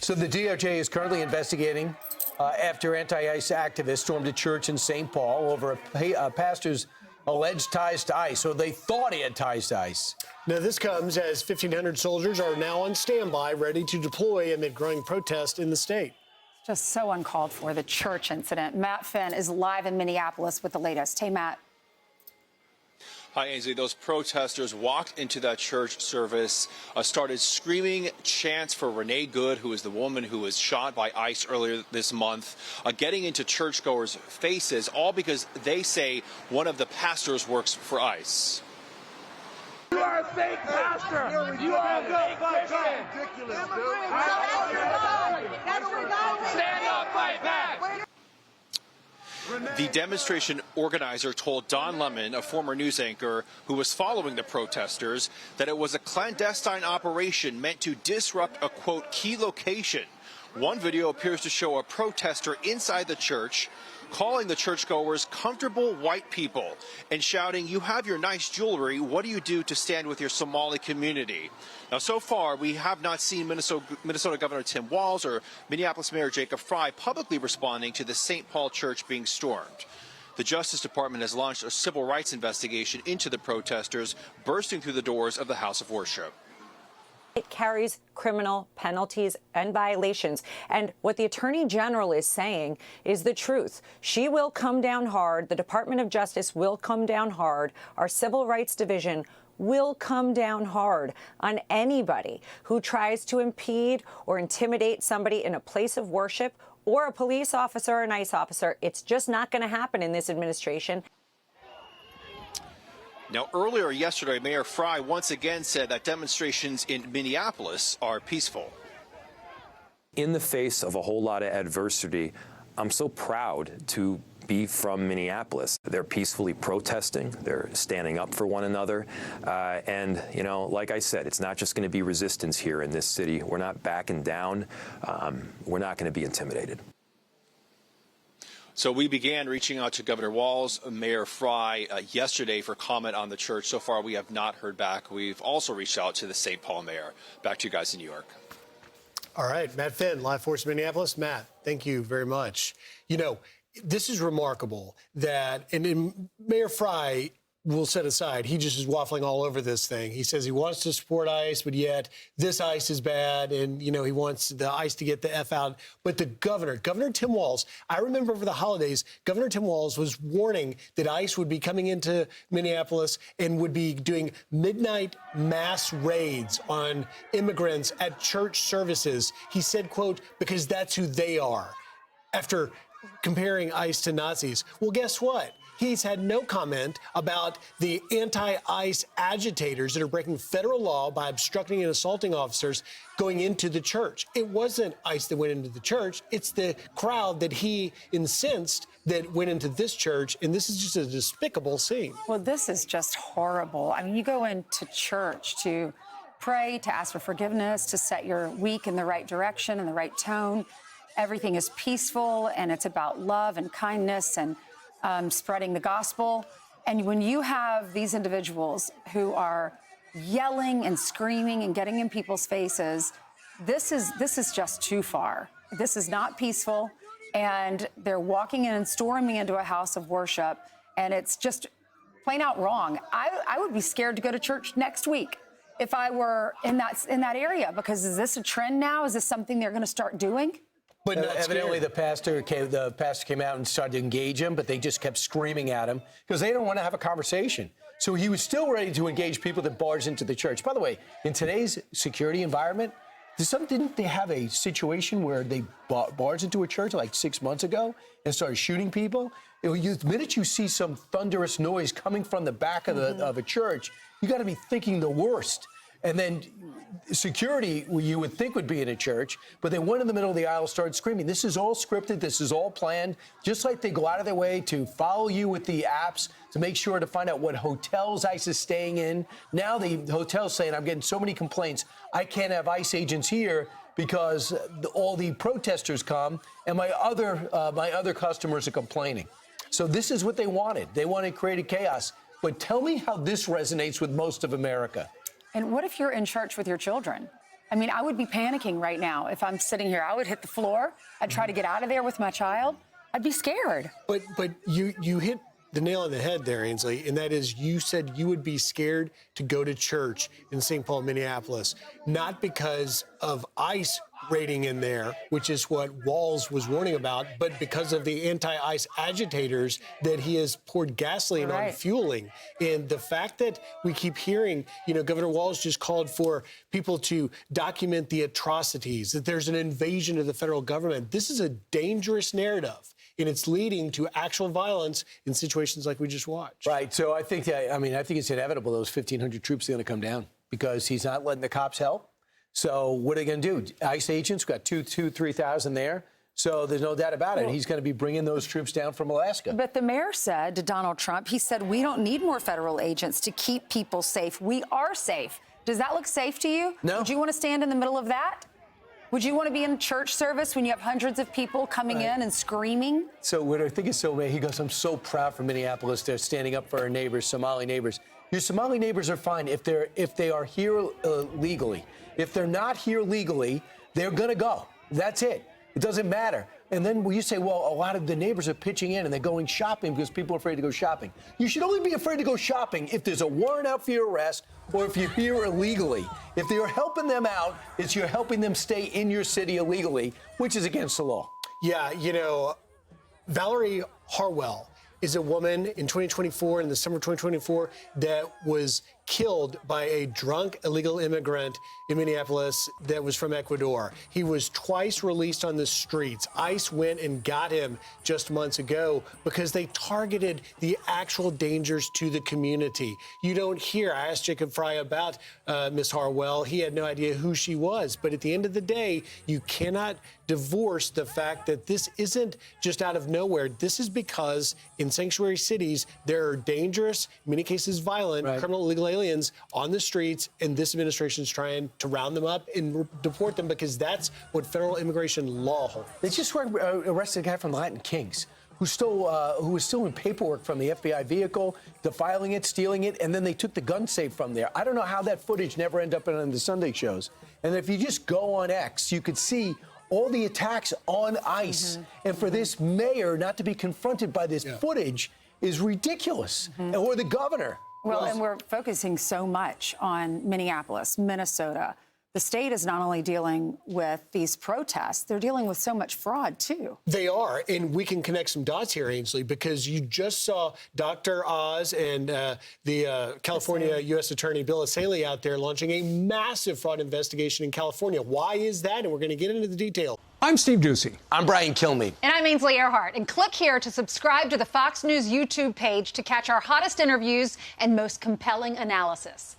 So the DOJ is currently investigating after anti-ICE activists stormed a church in St. Paul over a pastor's alleged ties to ICE, or they thought he had ties to ICE. Now, this comes as 1,500 soldiers are now on standby, ready to deploy amid growing protest in the state. Just so uncalled for, the church incident. Matt Finn is live in Minneapolis with the latest. Hey, Matt. Hi, Ainsley. Those protesters walked into that church service, started screaming chants for Renee Good, who is the woman who was shot by ICE earlier this month, getting into churchgoers' faces, all because they say one of the pastors works for ICE. You are a fake pastor. You are a fake Christian. Ridiculous, dude. Stand up, fight back. The demonstration organizer told Don Lemon, a former news anchor who was following the protesters, that it was a clandestine operation meant to disrupt a, quote, key location. One video appears to show a protester inside the church calling the churchgoers comfortable white people and shouting, "You have your nice jewelry. What do you do to stand with your Somali community?" Now, so far, we have not seen Minnesota Governor Tim Walz or Minneapolis Mayor Jacob Frey publicly responding to the St. Paul Church being stormed. The Justice Department has launched a civil rights investigation into the protesters bursting through the doors of the House of Worship. It carries criminal penalties and violations. And what the Attorney General is saying is the truth. She will come down hard. The Department of Justice will come down hard. Our Civil Rights Division will come down hard on anybody who tries to impede or intimidate somebody in a place of worship or a police officer or an ICE officer. It's just not going to happen in this administration. Now, earlier yesterday, Mayor Frey once again said that demonstrations in Minneapolis are peaceful. In the face of a whole lot of adversity, I'm so proud to be from Minneapolis. They're peacefully protesting. They're standing up for one another. And, you know, like I said, it's not just going to be resistance here in this city. We're not backing down. We're not going to be intimidated. So we began reaching out to Governor Walz, Mayor Frey yesterday for comment on the church. So far, we have not heard back. We've also reached out to the St. Paul mayor. Back to you guys in New York. All right, Matt Finn, Live Force Minneapolis. Matt, thank you very much. You know, this is remarkable that, and Mayor Frey will set aside, he just is waffling all over this thing. He says he wants to support ICE, but yet this ICE is bad, and, you know, he wants the ICE to get the F out. But the Governor Tim Walz, I remember over the holidays, Governor Tim Walz was warning that ICE would be coming into Minneapolis and would be doing midnight mass raids on immigrants at church services. He said, quote, because that's who they are, after comparing ICE to Nazis. Well, guess what? He's had no comment about the anti-ICE agitators that are breaking federal law by obstructing and assaulting officers going into the church. It wasn't ICE that went into the church. It's the crowd that he incensed that went into this church, and this is just a despicable scene. Well, this is just horrible. I mean, you go into church to pray, to ask for forgiveness, to set your week in the right direction, in the right tone. Everything is peaceful, and it's about love and kindness and spreading the gospel. And when you have these individuals who are yelling and screaming and getting in people's faces, this is just too far. This is not peaceful. And they're walking in and storming into a house of worship, and it's just plain out wrong. I would be scared to go to church next week if I were in that area, because is this a trend now? Is this something they're going to start doing? But evidently the pastor came out and started to engage him, but they just kept screaming at him because they don't want to have a conversation. So he was still ready to engage people that barged into the church. By the way, in today's security environment, didn't they have a situation where they barged into a church like 6 months ago and started shooting people? The minute you see some thunderous noise coming from the back of a church, you got to be thinking the worst. And then security, you would think would be in a church, but they went in the middle of the aisle, started screaming. This is all scripted. This is all planned. Just like they go out of their way to follow you with the apps to make sure to find out what hotels ICE is staying in. Now the hotel's saying, I'm getting so many complaints, I can't have ICE agents here because all the protesters come and my other customers are complaining. So this is what they wanted. They wanted to create a chaos. But tell me how this resonates with most of America. And what if you're in church with your children I mean, I would be panicking right now if I'm sitting here. I would hit the floor. I'd try to get out of there with my child. I'd be scared. But you hit the nail on the head there, Ainsley, and that is you said you would be scared to go to church in St. Paul, Minneapolis, not because of ICE raiding in there, which is what Walz was warning about, but because of the anti-ICE agitators that he has poured gasoline on fueling. And the fact that we keep hearing, Governor Walz just called for people to document the atrocities, that there's an invasion of the federal government. This is a dangerous narrative, and it's leading to actual violence in situations like we just watched. Right. So I think it's inevitable those 1,500 troops are going to come down because he's not letting the cops help. So what are they going to do? ICE agents got 3,000 there. So there's no doubt about it. He's going to be bringing those troops down from Alaska. But the mayor said to Donald Trump, he said, we don't need more federal agents to keep people safe. We are safe. Does that look safe to you? No. Would you want to stand in the middle of that? Would you want to be in church service when you have hundreds of people coming in and screaming? So what I think is so amazing, he goes, I'm so proud for Minneapolis. They're standing up for our neighbors, Somali neighbors. Your Somali neighbors are fine if they are here legally. If they're not here legally, they're going to go. That's it. It doesn't matter. And then when you say, well, a lot of the neighbors are pitching in and they're going shopping because people are afraid to go shopping. You should only be afraid to go shopping if there's a warrant out for your arrest or if you're here illegally. If you're helping them out, it's you're helping them stay in your city illegally, which is against the law. Yeah, Valerie Harwell is a woman in 2024, in the summer of 2024, that was killed by a drunk illegal immigrant in Minneapolis that was from Ecuador. He was twice released on the streets. ICE went and got him just months ago because they targeted the actual dangers to the community. You don't hear, I asked Jacob Fry about Ms. Harwell. He had no idea who she was. But at the end of the day, you cannot divorce the fact that this isn't just out of nowhere. This is because in sanctuary cities, there are dangerous, in many cases violent, criminal illegal aliens on the streets, and this administration is trying to round them up and deport them because that's what federal immigration law holds. They just arrested a guy from the Latin Kings who was still in paperwork from the FBI vehicle, defiling it, stealing it, and then they took the gun safe from there. I don't know how that footage never ended up on the Sunday shows. And if you just go on X, you could see all the attacks on ICE. And for this mayor not to be confronted by this footage is ridiculous. Or the governor. Well, and we're focusing so much on Minneapolis, Minnesota. The state is not only dealing with these protests, they're dealing with so much fraud, too. They are, and we can connect some dots here, Ainsley, because you just saw Dr. Oz and the California U.S. Attorney Bill Asaley out there launching a massive fraud investigation in California. Why is that? And we're going to get into the detail. I'm Steve Ducey. I'm Brian Kilmeade. And I'm Ainsley Earhart. And click here to subscribe to the Fox News YouTube page to catch our hottest interviews and most compelling analysis.